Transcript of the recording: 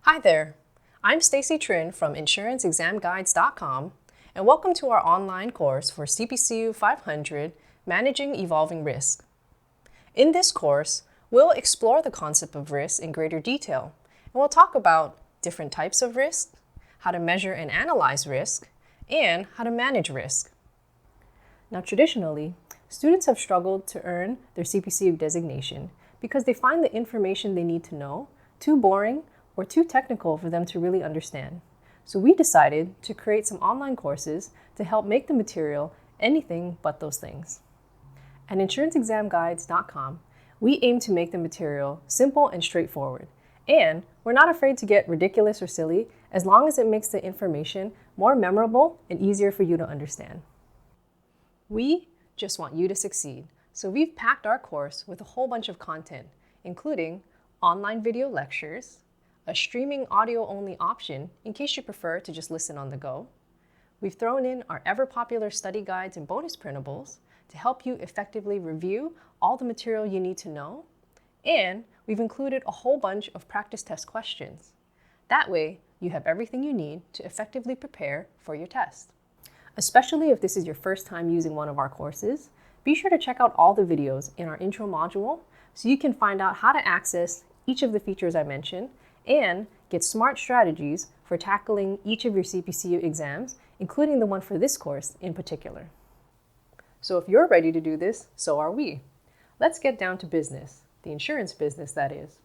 Hi there, I'm Stacy Trin from InsuranceExamGuides.com, and welcome to our online course for CPCU 500, Managing Evolving Risk. In this course, we'll explore the concept of risk in greater detail, and we'll talk about different types of risk, how to measure and analyze risk, and how to manage risk. Now, traditionally, students have struggled to earn their CPCU designation because they find the information they need to know too boring or too technical for them to really understand. So we decided to create some online courses to help make the material anything but those things. At InsuranceExamGuides.com, we aim to make the material simple and straightforward. And we're not afraid to get ridiculous or silly as long as it makes the information more memorable and easier for you to understand. We just want you to succeed. So we've packed our course with a whole bunch of content, including online video lectures, a streaming audio-only option in case you prefer to just listen on the go. We've thrown in our ever-popular study guides and bonus printables to help you effectively review all the material you need to know. And we've included a whole bunch of practice test questions. That way, you have everything you need to effectively prepare for your test. Especially if this is your first time using one of our courses, be sure to check out all the videos in our intro module so you can find out how to access each of the features I mentioned and get smart strategies for tackling each of your CPCU exams, including the one for this course in particular. So if you're ready to do this, so are we. Let's get down to business, the insurance business that is.